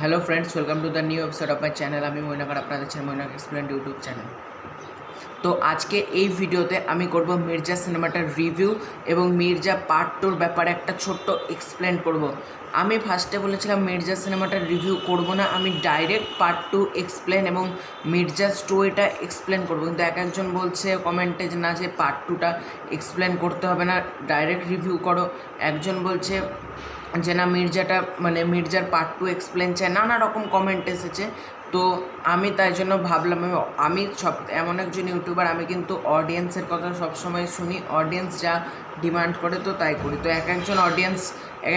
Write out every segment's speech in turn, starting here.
Hello friends, welcome to the new episode of my channel. আমি মৈনাক আপনাদের channel Mainak explain YouTube channel. তো আজকে এই ভিডিওতে আমি করব মির্জা সিনেমাটার রিভিউ এবং মির্জা পার্ট 2-র ব্যাপারে একটা ছোট্ট এক্সপ্লেন করব। আমি ফার্স্টে বলেছিলাম মির্জা সিনেমাটার রিভিউ করব না, আমি ডাইরেক্ট পার্ট 2 এক্সপ্লেন এবং মির্জা স্টোরিটা এক্সপ্লেন করব। কিন্তু একজন বলছে কমেন্টে যে না, যে পার্ট 2টা এক্সপ্লেন করতে হবে না, ডাইরেক্ট রিভিউ করো। একজন বলছে যে না, মির্জার পার্ট 2 এক্সপ্লেন চাই, নানা রকম কমেন্ট এসেছে। তো আমি তাই জন্য ভাবলাম, আমি এমন একজন ইউটিউবার, আমি কিন্তু অডিয়েন্সের কথা সবসময় শুনি, অডিয়েন্স যা ডিমান্ড করে তো তাই করি। তো একজন অডিয়েন্স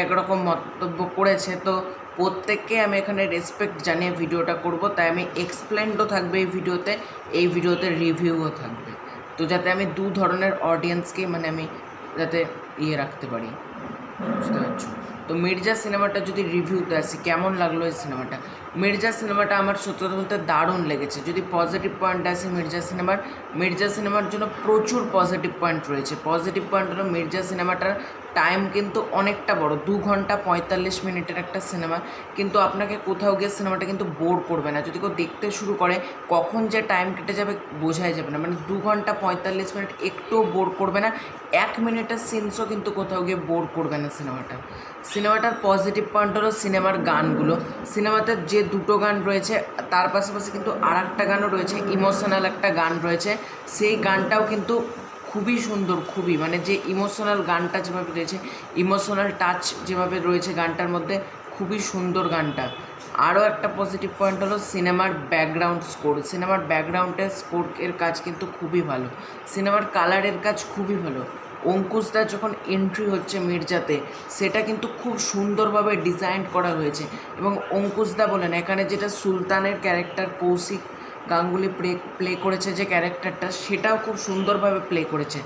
এক রকম মন্তব্য করেছে, তো প্রত্যেককে আমি এখানে রেসপেক্ট জানিয়ে ভিডিওটা করব। তাই আমি এক্সপ্লেনডও থাকবে এই ভিডিওতে রিভিউও থাকবে। তো যাতে আমি দু ধরনের অডিয়েন্সকে আমি যাতে রাখতে পারি, বুঝতে পারছো। তো মির্জা সিনেমাটা যদি রিভিউতে আসি, কেমন লাগলো এই সিনেমাটা? মির্জা সিনেমাটা আমার সত্যি কথা বলতে দারুণ লেগেছে। যদি পজিটিভ পয়েন্ট আসে মির্জা সিনেমার জন্য প্রচুর পজিটিভ পয়েন্ট রয়েছে। পজিটিভ পয়েন্ট হলো মির্জা সিনেমাটার টাইম কিন্তু অনেকটা বড়, 2 ঘন্টা 45 মিনিটের একটা সিনেমা, কিন্তু আপনাকে কোথাও গিয়ে সিনেমাটা কিন্তু বোর করবে না। যদি কেউ দেখতে শুরু করে, কখন যে টাইম কেটে যাবে বোঝাই যাবে না। 2 ঘন্টা 45 মিনিট একটুও বোর করবে না, 1 মিনিটের সিনসও কিন্তু কোথাও গিয়ে বোর করবে না সিনেমাটার পজিটিভ পয়েন্ট হলো সিনেমার গানগুলো। সিনেমাতে যে 2টো গান রয়েছে, তার পাশাপাশি কিন্তু আর একটা গানও রয়েছে, ইমোশনাল একটা গান রয়েছে। সেই গানটাও কিন্তু খুবই সুন্দর, খুবই যে ইমোশনাল গানটা যেভাবে রয়েছে, ইমোশনাল টাচ যেভাবে রয়েছে গানটার মধ্যে, খুবই সুন্দর গানটা। আরও একটা পজিটিভ পয়েন্ট হলো সিনেমার ব্যাকগ্রাউন্ড স্কোর। সিনেমার ব্যাকগ্রাউন্ডের স্কোরের কাজ কিন্তু খুবই ভালো, সিনেমার কালারের কাজ খুবই ভালো। অঙ্কুশদার যখন এন্ট্রি হচ্ছে মির্জাতে, সেটা কিন্তু খুব সুন্দরভাবে ডিজাইন করা হয়েছে। এবং অঙ্কুশদা বলেন, এখানে যেটা সুলতানের ক্যারেক্টার কৌশিক গাঙ্গুলি প্লে করেছে, যে ক্যারেক্টারটা, সেটাও খুব সুন্দরভাবে প্লে করেছে,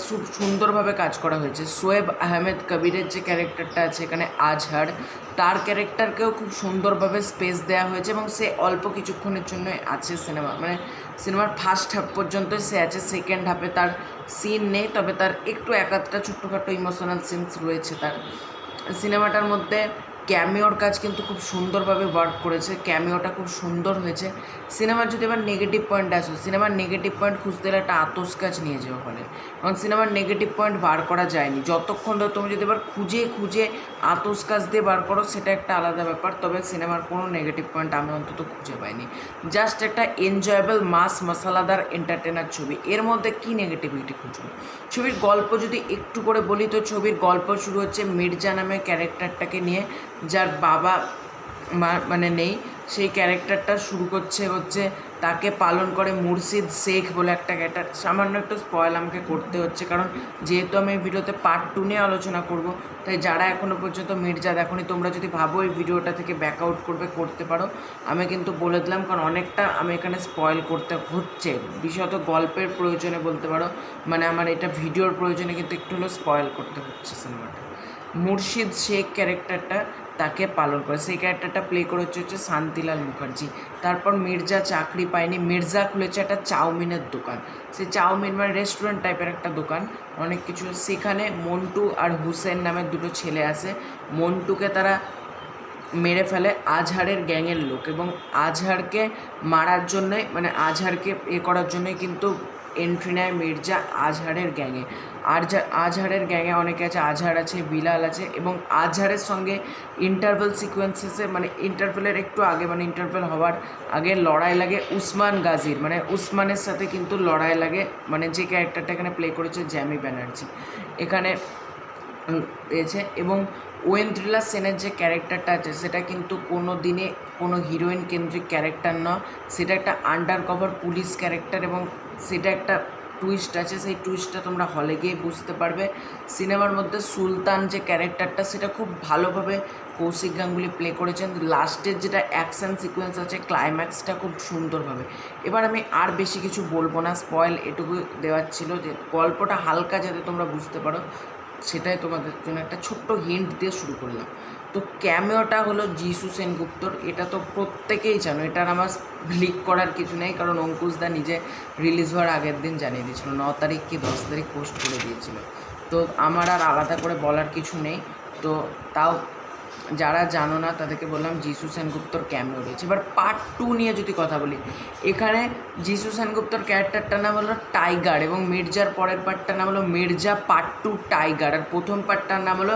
খুব সুন্দরভাবে কাজ করা হয়েছে। শোয়েব আহমেদ কবিরের যে ক্যারেক্টারটা আছে এখানে, আজহার, তার ক্যারেক্টারকেও খুব সুন্দরভাবে স্পেস দেওয়া হয়েছে এবং সে অল্প কিছুক্ষণের জন্য আছে সিনেমার ফার্স্ট হাফ পর্যন্ত সে আছে, সেকেন্ড হাফে তার সিন নেই, তবে তার একটু একাধটা ছোট্টখাটো ইমোশনাল সিনস রয়েছে তার। সিনেমাটার মধ্যে ক্যামিওর কাজ কিন্তু খুব সুন্দরভাবে ওয়ার্ক করেছে, ক্যামিওটা খুব সুন্দর হয়েছে। সিনেমার যদি এবার নেগেটিভ পয়েন্ট আসো, সিনেমার নেগেটিভ পয়েন্ট খুঁজতে গেলে একটা আতস কাজ নিয়ে যাওয়া ফলে, কারণ সিনেমার নেগেটিভ পয়েন্ট বার করা যায়নি। যতক্ষণ ধরে তুমি যদি এবার খুঁজে আতস কাজ দিয়ে বার করো, সেটা একটা আলাদা ব্যাপার। তবে সিনেমার কোনো নেগেটিভ পয়েন্ট আমি অন্তত খুঁজে পাইনি। জাস্ট একটা এনজয়েবল মাস মশলাদার এন্টারটেনার ছবি। এর মধ্যে কী নেগেটিভিটি খুঁজবো? ছবির গল্প যদি একটু করে বলি, তো ছবির গল্প শুরু হচ্ছে মির্জা নামে ক্যারেক্টারটাকে নিয়ে, যার বাবা মা নেই। সেই ক্যারেক্টারটা শুরু হচ্ছে তাকে পালন করে মুর্শিদ শেখ বলে একটা ক্যারেক্টার। সামান্য একটু স্পয়েল আমাকে করতে হচ্ছে, কারণ যেহেতু আমি এই ভিডিওতে পার্ট 2 নিয়ে আলোচনা করব, তাই যারা এখনও পর্যন্ত মির্জা দেখোনি, তোমরা যদি ভাবো এই ভিডিওটা থেকে ব্যাকআউট করতে পারো। আমি কিন্তু বলে দিলাম, কারণ অনেকটা আমি এখানে স্পয়েল করতে হচ্ছে, বিশেষত গল্পের প্রয়োজনে বলতে পারো, আমার এটা ভিডিওর প্রয়োজনে কিন্তু একটু হলেও স্পয়েল করতে হচ্ছে সিনেমাটা। মুর্শিদ শেখ ক্যারেক্টারটা তাকে পালন করে, সেই ক্যারেক্টারটা প্লে করে হচ্ছে শান্তিলাল মুখার্জি। তারপর মির্জা চাকরি পায়নি, মির্জা খুলেছে একটা চাউমিনের দোকান। সেই চাউমিন রেস্টুরেন্ট টাইপের একটা দোকান, অনেক কিছু। সেখানে মন্টু আর হুসেন নামের 2টো ছেলে আসে। মন্টুকে তারা মেরে ফেলে আজহারের গ্যাংয়ের লোক, এবং আজহারকে মারার জন্যই আজহারকে করার জন্যই কিন্তু এন্ট্রি নেয় মির্জা আজহারের গ্যাংয়ে। আজহারের গ্যাংয়ে অনেকে আছে, আজহার আছে, বিলাল আছে, এবং আজহারের সঙ্গে ইন্টারভেল সিকোয়েন্সেসে ইন্টারভেলের একটু আগে ইন্টারভেল হওয়ার আগে লড়াই লাগে উসমান গাজীর, উসমানের সাথে কিন্তু লড়াই লাগে, যে ক্যারেক্টারটা এখানে প্লে করেছে জ্যামি ব্যানার্জি এখানে পেয়েছে। এবং ওয়েন্দ্রিলা সেনের যে ক্যারেক্টারটা আছে, সেটা কিন্তু কোনো দিনে কোনো হিরোইন কেন্দ্রিক ক্যারেক্টার নয়, সেটা একটা আন্ডার কভার পুলিশ ক্যারেক্টার, এবং সেটা একটা টুইস্ট আছে, সেই টুইস্টটা তোমরা হলে গিয়ে বুঝতে পারবে। সিনেমার মধ্যে সুলতান যে ক্যারেক্টারটা, সেটা খুব ভালোভাবে কৌশিক গাঙ্গুলি প্লে করেছেন। লাস্টের যেটা অ্যাকশান সিকোয়েন্স আছে, ক্লাইম্যাক্সটা খুব সুন্দরভাবে। এবার আমি আর বেশি কিছু বলবো না, স্পয়েল এটুকু দেওয়ার ছিল, যে গল্পটা হালকা যাতে তোমরা বুঝতে পারো, সেটাই তোমাদের জন্য একটা ছোট্ট হিন্ট দিয়ে শুরু করলাম। তো ক্যামেওটা হলো যিশু সেনগুপ্তর। এটা তো প্রত্যেকেই জানো, এটার আমার লিক করার কিছু নেই, কারণ অঙ্কুশদা নিজে রিলিজ হওয়ার আগের দিন জানিয়ে দিয়েছিল, 9 তারিখ কি 10 তারিখ পোস্ট করে দিয়েছিল। তো আমার আর আলাদা করে বলার কিছু নেই। তো তাও যারা জানো না তাদেরকে বললাম যিশু সেনগুপ্তর ক্যামিও রয়েছে। এবার পার্ট 2 নিয়ে যদি কথা বলি, এখানে যিশু সেনগুপ্তর ক্যারেক্টারটার নাম হলো টাইগার এবং মির্জার পরের পার্টটার নাম হলো মির্জা পার্ট 2 টাইগার, আর প্রথম পার্টটার নাম হলো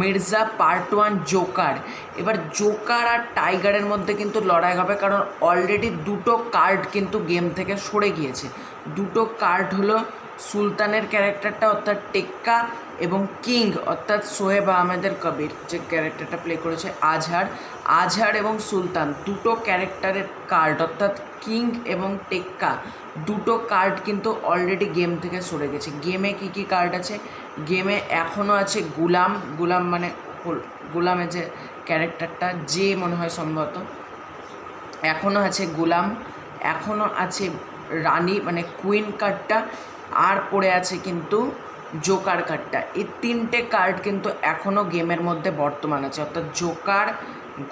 মির্জা পার্ট 1 জোকার। এবার জোকার আর টাইগারের মধ্যে কিন্তু লড়াই হবে, কারণ অলরেডি দুটো কার্ড কিন্তু গেম থেকে সরে গিয়েছে। দুটো কার্ড হলো সুলতানের ক্যারেক্টারটা অর্থাৎ টেক্কা, এবং কিং অর্থাৎ সোহেব আহমেদের কবির যে ক্যারেক্টারটা প্লে করেছে আজহার এবং সুলতান, দুটো ক্যারেক্টারের কার্ড অর্থাৎ কিং এবং টেক্কা দুটো কার্ড কিন্তু অলরেডি গেম থেকে সরে গেছে। গেমে কী কী কার্ড আছে? গেমে এখনও আছে গুলাম মানে গুলামের যে ক্যারেক্টারটা, যে মনে হয় সম্ভবত, এখনও আছে গুলাম, এখনও আছে রানী মানে কুইন কার্ডটা, আর পড়ে আছে কিন্তু জোকার কার্ডটা। এই তিনটে কার্ড কিন্তু এখনও গেমের মধ্যে বর্তমান আছে, অর্থাৎ জোকার,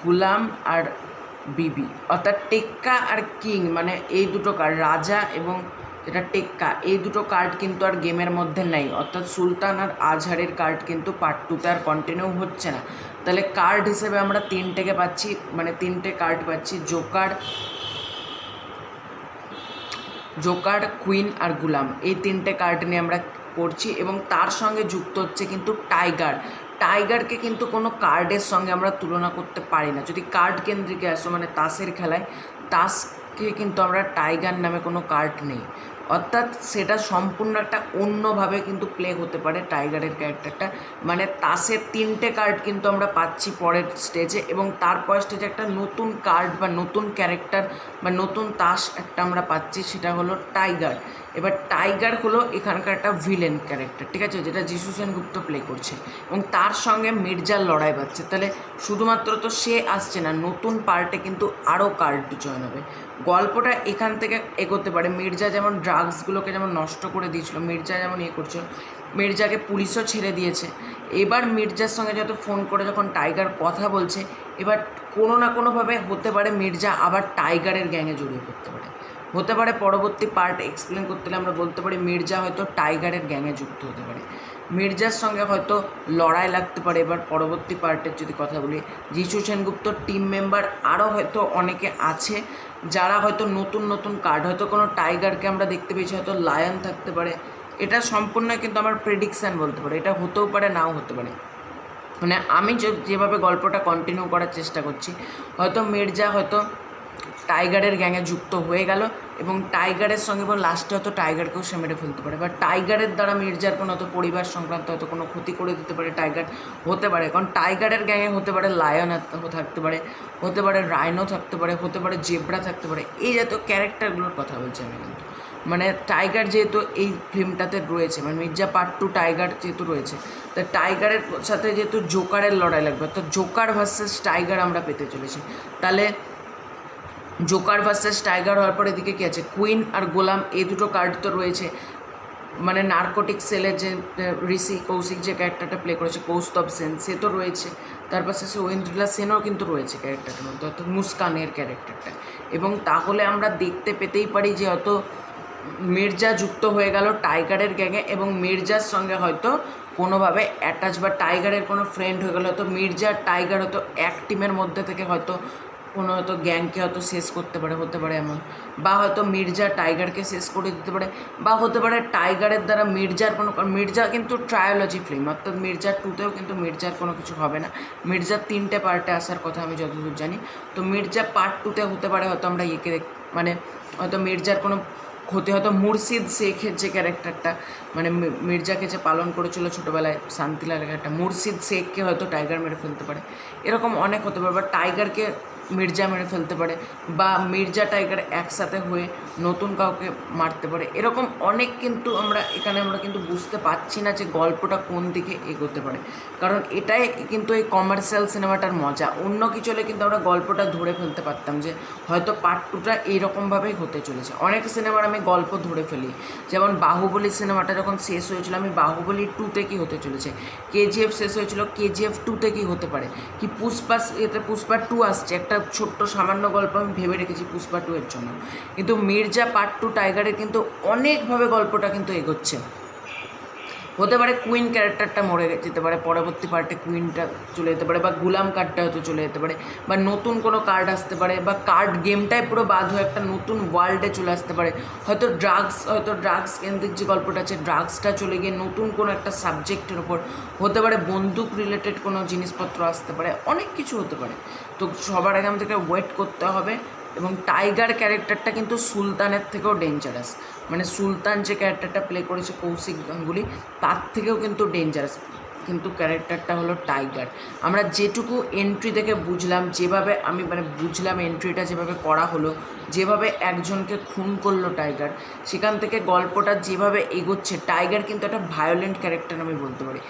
গুলাম আর বিবি, অর্থাৎ টেক্কা আর কিং মানে এই দুটো কার্ড, রাজা এবং যেটা টেক্কা, এই দুটো কার্ড কিন্তু আর গেমের মধ্যে নেই। অর্থাৎ সুলতান আর আজহারের কার্ড কিন্তু পার্ট 2তে আর কন্টিনিউ হচ্ছে না। তাহলে কার্ড হিসেবে আমরা তিনটে কার্ড পাচ্ছি, জোকার, কুইন আর গুলাম, এই তিনটে কার্ড নিয়ে আমরা পড়ছি। এবং তার সঙ্গে যুক্ত হচ্ছে কিন্তু টাইগারকে কিন্তু কোনো কার্ডের সঙ্গে আমরা তুলনা করতে পারি না। যদি কার্ড কেন্দ্রিকে আসো মানে তাসের খেলায়, তাসকে কিন্তু আমরা টাইগার নামে কোনো কার্ড নেই, অর্থাৎ সেটা সম্পূর্ণ একটা অন্যভাবে কিন্তু প্লে হতে পারে টাইগারের ক্যারেক্টারটা। মানে তাসের তিনটে কার্ড কিন্তু আমরা পাচ্ছি পরের স্টেজে, এবং তারপরের স্টেজে একটা নতুন কার্ড বা নতুন ক্যারেক্টার বা নতুন তাস একটা আমরা পাচ্ছি, সেটা হলো টাইগার। এবার টাইগার হলো এখানকার একটা ভিলেন ক্যারেক্টার, ঠিক আছে, যেটা যিশু সেনগুপ্ত প্লে করছে, এবং তার সঙ্গে মির্জার লড়াই পাচ্ছে। তাহলে শুধুমাত্র তো সে আসছে না, নতুন পার্টে কিন্তু আরও কার্ড জয়েন হবে। গল্পটা এখান থেকে এগোতে পারে। মির্জা যেমন ড্রাগসগুলোকে যেমন নষ্ট করে দিয়েছিল, মির্জা যেমন করছিল, মির্জাকে পুলিশও ছেড়ে দিয়েছে। এবার মির্জার সঙ্গে যত ফোন করে যখন টাইগার কথা বলছে, এবার কোনো না কোনোভাবে হতে পারে মির্জা আবার টাইগারের গ্যাংয়ে জড়িয়ে পড়তে পারে। হতে পারে পরবর্তী পার্ট এক্সপ্লেন করতে হলে আমরা বলতে পারি মির্জা হয়তো টাইগারের গ্যাংয়ে যুক্ত হতে পারে, মির্জার সঙ্গে হয়তো লড়াই লাগতে পারে। এবার পরবর্তী পার্টের যদি কথা বলি, যিশু সেনগুপ্তর টিম মেম্বার আরও হয়তো অনেকে আছে যারা হয়তো নতুন কার্ড, হয়তো কোনো টাইগারকে আমরা দেখতে পেয়েছি, হয়তো লায়ন থাকতে পারে। এটা সম্পূর্ণ কিন্তু আমার প্রেডিকশান বলতে পারে, এটা হতেও পারে নাও হতে পারে। মানে আমি যেভাবে গল্পটা কন্টিনিউ করার চেষ্টা করছি, হয়তো মির্জা হয়তো টাইগারের গ্যাংয়ে যুক্ত হয়ে গেল, এবং টাইগারের সঙ্গে এবং লাস্টে হয়তো টাইগারকেও সে মেরে ফেলতে পারে, বা টাইগারের দ্বারা মির্জার কোনো হয়তো পরিবার সংক্রান্ত হয়তো কোনো ক্ষতি করে দিতে পারে টাইগার, হতে পারে। কারণ টাইগারের গ্যাংয়ে হতে পারে লায়ন থাকতে পারে, হতে পারে রাইনো থাকতে পারে, হতে পারে জেব্রা থাকতে পারে, এই জাতীয় ক্যারেক্টারগুলোর কথা বলছি আমি। কিন্তু মানে টাইগার যেহেতু এই ফিল্মটাতে রয়েছে, মানে মির্জা পার্ট 2 টাইগার যেহেতু রয়েছে, তা টাইগারের সাথে যেহেতু জোকারের লড়াই লাগবে, তো জোকার ভার্সেস টাইগার আমরা পেতে চলেছি। তাহলে জোকার ভার্সেস টাইগার হওয়ার পর এদিকে কী আছে, কুইন আর গোলাম, এই দুটো কার্ড তো রয়েছে। মানে নার্কোটিক সেলের যে ঋষি কৌশিক যে ক্যারেক্টারটা প্লে করেছে, কৌস্তব সেন, সে তো রয়েছে। তারপর সে ঐন্দ্রিলা সেনও কিন্তু রয়েছে ক্যারেক্টারটার মধ্যে, অর্থাৎ মুস্কানের ক্যারেক্টারটা। এবং তাহলে আমরা দেখতে পেতেই পারি যে হয়তো মির্জা যুক্ত হয়ে গেল টাইগারের গ্যাংয়ে, এবং মির্জার সঙ্গে হয়তো কোনোভাবে অ্যাটাচ বা টাইগারের কোনো ফ্রেন্ড হয়ে গেল, হয়তো মির্জা টাইগার হয়তো এক টিমের মধ্যে থেকে হয়তো কোনো হয়তো গ্যাংকে হয়তো শেষ করতে পারে, হতে পারে এমন, বা হয়তো মির্জা টাইগারকে শেষ করে দিতে পারে, বা হতে পারে টাইগারের দ্বারা মির্জার কোনো, মির্জা কিন্তু ট্রায়োলজি ফিল্ম, অর্থাৎ মির্জা 2তেও কিন্তু মির্জার কোনো কিছু হবে না। মির্জার 3টে পার্টে আসার কথা আমি যতদূর জানি, তো মির্জা পার্ট 2তে হতে পারে হয়তো আমরা মানে হয়তো মির্জার কোনো ক্ষতি, হয়তো মুর্শিদ শেখের যে ক্যারেক্টারটা, মানে মির্জাকে যে পালন করেছিল ছোটোবেলায় শান্তিলালের একটা, মুর্শিদ শেখকে হয়তো টাইগার মেরে ফেলতে পারে, এরকম অনেক হতে পারে। বা টাইগারকে মির্জা মেরে ফেলতে পারে, বা মির্জা টাইগার একসাথে হয়ে নতুন কাউকে মারতে পারে, এরকম অনেক কিন্তু আমরা কিন্তু বুঝতে পারছি না যে গল্পটা কোন দিকে এগোতে পারে। কারণ এটাই কিন্তু এই কমার্শিয়াল সিনেমাটার মজা। অন্য কিছু হলে কিন্তু আমরা গল্পটা ধরে ফেলতে পারতাম যে হয়তো পার্ট 2টা এইরকমভাবেই হতে চলেছে। অনেক সিনেমার আমি গল্প ধরে ফেলি, যেমন বাহুবলী সিনেমাটা যখন শেষ হয়েছিল, আমি বাহুবলী 2তে কী হতে চলেছে, কেজিএফ শেষ হয়েছিল, কেজিএফ 2তে কী হতে পারে, কি পুষ্পা 2 আসছে, একটা ছোট্ট সামান্য গল্প আমি ভেবে রেখেছি পুষ্পা 2 এর জন্য। কিন্তু মির্জা পার্ট 2 টাইগারের কিন্তু অনেকভাবে গল্পটা কিন্তু এগোচ্ছে, হতে পারে কুইন ক্যারেক্টারটা মরে যেতে পারে, পরবর্তী পার্টে কুইনটা চলে যেতে পারে, বা গুলাম কার্ডটা হয়তো চলে যেতে পারে, বা নতুন কোনো কার্ড আসতে পারে, বা কার্ড গেমটাই পুরো বাদ হয়ে একটা নতুন ওয়ার্ল্ডে চলে আসতে পারে। হয়তো ড্রাগস কেন্দ্রিক যে গল্পটা আছে, ড্রাগসটা চলে গিয়ে নতুন কোনো একটা সাবজেক্টের উপর হতে পারে, বন্দুক রিলেটেড কোনো জিনিসপত্র আসতে পারে, অনেক কিছু হতে পারে। তো সবার আগে আমাদেরকে ওয়েট করতে হবে। এবং টাইগার ক্যারেক্টারটা কিন্তু সুলতানের থেকেও ডেঞ্জারাস, মানে সুলতান যে ক্যারেক্টারটা প্লে করেছে কৌশিক গাঙ্গুলি, তার থেকেও কিন্তু ডেঞ্জারাস কিন্তু ক্যারেক্টারটা হলো টাইগার। আমরা যেটুকু এন্ট্রি দেখে বুঝলাম, যেভাবে আমি মানে বুঝলাম এন্ট্রিটা যেভাবে করা হলো, যেভাবে একজনকে খুন করলো টাইগার, সেখান থেকে গল্পটা যেভাবে এগোচ্ছে, টাইগার কিন্তু একটা ভায়োলেন্ট ক্যারেক্টার আমি বলতে পারি।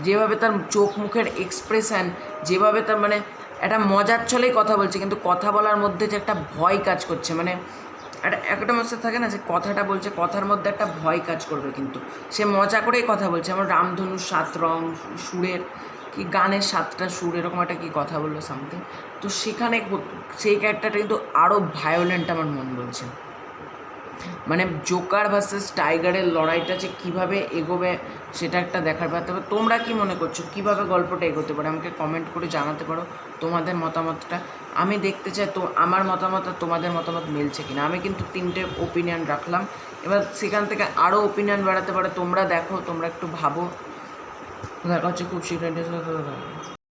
যেভাবে তার চোখ মুখের এক্সপ্রেশান, যেভাবে তার মানে একটা মজার ছলেই কথা বলছে, কিন্তু কথা বলার মধ্যে যে একটা ভয় কাজ করছে, মানে একটা মানুষের থাকে না যে কথাটা বলছে, কথার মধ্যে একটা ভয় কাজ করবে, কিন্তু সে মজা করেই কথা বলছে। আমার রামধনুর 7 রং, সুরের কি গানের 7টা সুর, এরকম একটা কি কথা বললো সামথিং। তো সেখানে সেই ক্যারেক্টারটা কিন্তু আরও ভায়োলেন্ট আমার মন বলছে। মানে জোকার ভার্সেস টাইগারের লড়াইটা যে কীভাবে এগোবে সেটা একটা দেখার ব্যাপার। তবে তোমরা কি মনে করছো কীভাবে গল্পটা এগোতে পারে? আমাকে কমেন্ট করে জানাতে পারো তোমাদের মতামতটা। আমি দেখতে চাই তো আমার মতামত আর তোমাদের মতামত মিলছে কিনা। আমি কিন্তু 3টে ওপিনিয়ন রাখলাম, এবার সেখান থেকে আরও ওপিনিয়ন বাড়াতে পারে। তোমরা দেখো, তোমরা একটু ভাবো। দেখা হচ্ছে খুব শীঘ্রই।